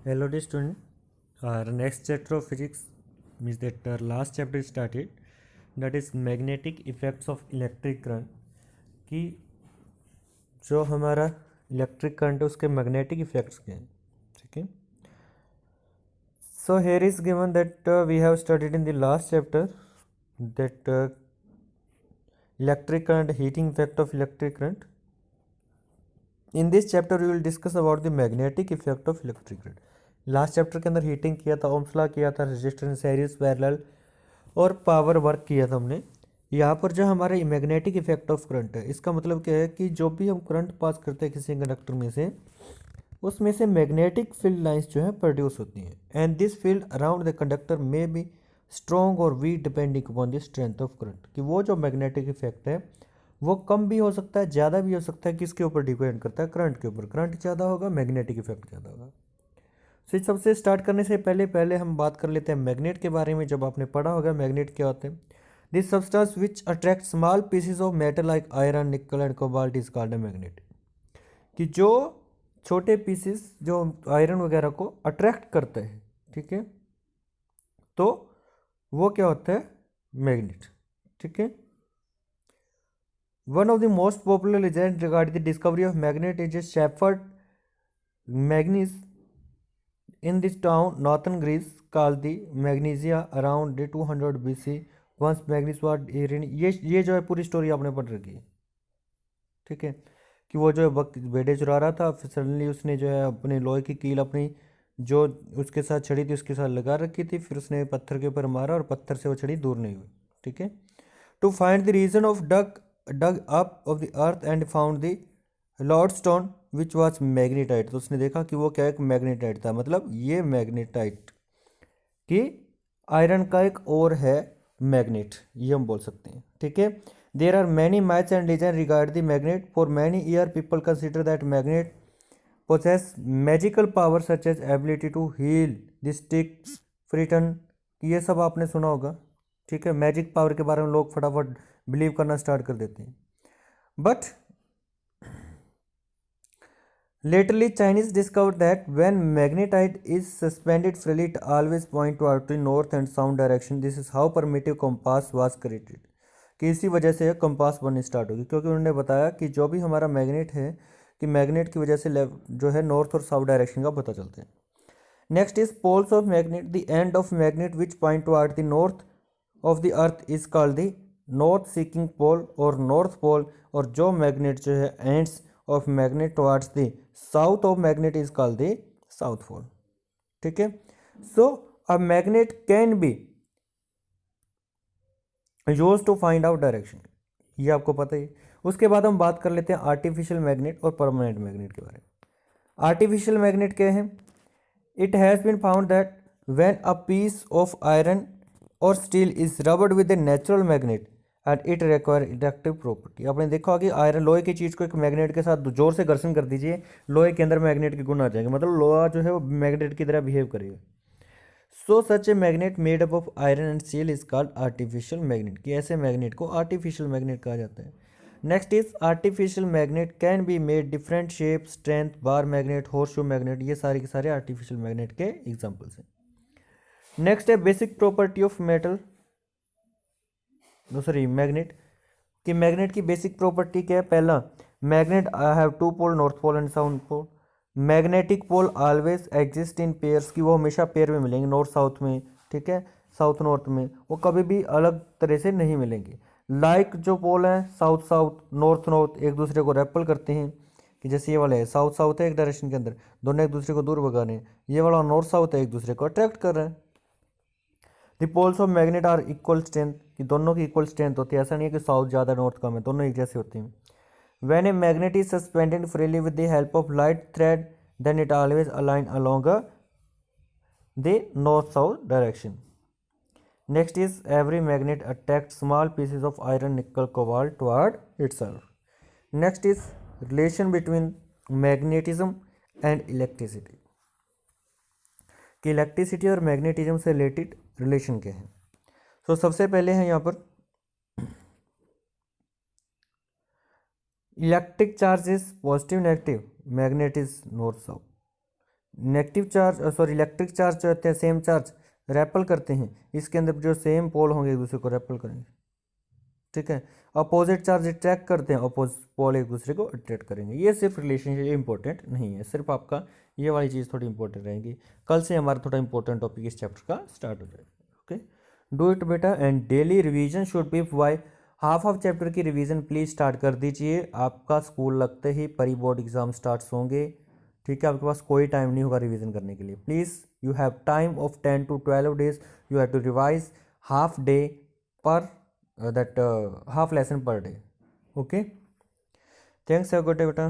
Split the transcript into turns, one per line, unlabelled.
Hello, dear student. Our next chapter of physics means that our last chapter started, that is magnetic effects of electric current. कि जो हमारा electric current है उसके magnetic effects क्या हैं, ठीक है. So here is given that we have studied in the last chapter that electric current, heating effect of electric current. In this chapter we will discuss about the magnetic effect of electric current. Last chapter के अंदर heating किया था, Ohm's law किया था, resistance, series, parallel और power work किया था हमने. यहाँ पर जो हमारा मैग्नेटिक इफेक्ट ऑफ करंट है, इसका मतलब क्या है कि जो भी हम करंट पास करते हैं किसी कंडक्टर में से, उसमें से मैग्नेटिक फील्ड लाइंस जो है प्रोड्यूस होती हैं. And this field around the conductor may be strong और weak depending upon the strength of current. कि वो जो मैग्नेटिक इफेक्ट है वो कम भी हो सकता है, ज़्यादा भी हो सकता है. किसके ऊपर डिपेंड करता है? करंट के ऊपर. करंट ज़्यादा होगा, मैग्नेटिक इफेक्ट ज़्यादा होगा. तो इस सबसे स्टार्ट करने से पहले हम बात कर लेते हैं मैग्नेट के बारे में. जब आपने पढ़ा होगा मैग्नेट क्या होते हैं. This substance which attract small pieces of metal like iron, निकल and cobalt is called a magnet. कि जो छोटे पीसेस जो आयरन वगैरह को अट्रैक्ट करते हैं, ठीक है, तो वो क्या होता है? मैग्नेट. ठीक है. One of the most popular legend regarding the discovery of magnet is shepherd manganese in this town northern Greece called the Magnesia around the 200 BC. once manganese was ये जो है पूरी स्टोरी आपने पढ़ रखी है, ठीक है. कि वो जो है बेड़े चुरा रहा था, फिर सडनली उसने जो है अपने लोहे की कील अपनी जो उसके साथ छड़ी थी उसके साथ लगा रखी थी, फिर उसने पत्थर के ऊपर मारा और पत्थर से वो छड़ी दूर नहीं हुई, ठीक है. To find the region of dug up of the earth and found the lodestone which was magnetite. तो उसने देखा कि वो क्या एक मैग्नेटाइट था. मतलब ये मैग्नेटाइट कि आयरन का एक और है मैग्नेट, ये हम बोल सकते हैं, ठीक है. There are many myths and legends regard the magnet. For many year people consider that magnet possess magical power such as ability to heal the sick frighten. ये सब आपने सुना होगा, ठीक है. मैजिक पावर के बारे में लोग फटाफट बिलीव करना स्टार्ट कर देते हैं. But lately Chinese discovered that when magnetite is suspended freely it always point toward the north and south direction. This is how primitive compass was created. कि इसी वजह से कंपास बननी स्टार्ट होगी, क्योंकि उन्होंने बताया कि जो भी हमारा मैग्नेट है कि मैग्नेट की वजह से जो है नॉर्थ और साउथ डायरेक्शन का पता चलता है. Next is poles of magnet. The end of magnet which point toward the north of the earth is called the north seeking pole और नॉर्थ पोल. और जो मैग्नेट जो है ends of magnet towards the south of magnet is called the south pole, ठीक है. So a magnet can be use to find out direction, ये आपको पता ही. उसके बाद हम बात कर लेते हैं आर्टिफिशियल मैग्नेट और परमानेंट मैग्नेट के बारे में. आर्टिफिशियल मैग्नेट क्या है? It has been found that when a piece of iron और steel is rubbed with a natural magnet and it require inductive property. आपने देखा कि आयरन लोहे की चीज़ को एक मैग्नेट के साथ जोर से घर्षण कर दीजिए, लोहे के अंदर मैग्नेट के गुण आ जाएंगे. मतलब लोहा जो है वो मैग्नेट की तरह बिहेव करेगा. So such a magnet made up of iron and steel is called artificial magnet. कि ऐसे मैग्नेट को आर्टिफिशियल मैग्नेट कहा जाता है. Next is artificial magnet can be made different shape, strength, bar magnet, horseshoe magnet. ये सारे के सारे आर्टिफिशियल मैग्नेट के एग्जाम्पल्स हैं. नेक्स्ट है basic property of metal magnet. कि मैग्नेट की बेसिक प्रॉपर्टी क्या है? पहला, magnet have two pole, north pole and south pole. Magnetic pole always exist in pairs. की वो हमेशा पेयर में मिलेंगे, नॉर्थ साउथ में, ठीक है, साउथ नॉर्थ में, वो कभी भी अलग तरह से नहीं मिलेंगे. लाइक जो पोल हैं साउथ साउथ, नॉर्थ नॉर्थ, एक दूसरे को रेपल करते हैं. कि जैसे ये वाला है साउथ साउथ है एक डायरेक्शन के अंदर, दोनों एक दूसरे को दूर भगा रहे हैं. ये वाला नॉर्थ साउथ है, एक दूसरे को अट्रैक्ट कर रहे हैं. The poles of magnet are equal strength. कि दोनों की इक्वल स्ट्रेंथ होती है, ऐसा नहीं है कि साउथ ज़्यादा नॉर्थ कम है, दोनों एक जैसे होते हैं. When a magnet is suspended freely with the help of light thread, then it always align along the north-south direction. Next is every magnet attracts small pieces of iron, nickel, cobalt toward itself. Next is relation between magnetism and electricity. कि electricity और magnetism से related relation क्या है. तो सबसे पहले है यहाँ पर electric charge is positive negative, magnet is north south. Negative charge sorry electric charge जो होते हैं सेम चार्ज रेपल करते हैं, इसके अंदर जो सेम पोल होंगे एक दूसरे को रेपल करेंगे, ठीक है। अपोजिट चार्ज अट्रैक्ट करते हैं, अपोजिट पोल एक दूसरे को अट्रैक्ट करेंगे। ये सिर्फ रिलेशनशिप इंपॉर्टेंट नहीं है, सिर्फ आपका ये वाली चीज़ थोड़ी इंपॉर्टेंट रहेगी। कल से हमारा थोड़ा इंपॉर्टेंट टॉपिक इस चैप्टर का स्टार्ट हो जाएगा। ओके, डू इट बेटा and daily revision should be by half of chapter की रिवीजन प्लीज स्टार्ट कर दीजिए। आपका स्कूल लगते ही परी बोर्ड एग्जाम स्टार्ट होंगे, ठीक है। आपके पास कोई टाइम नहीं होगा रिवीजन करने के लिए। Please you have time of 10 to 12 days, you have to revise half day per that half lesson per day. Okay, thanks, have a good day beta.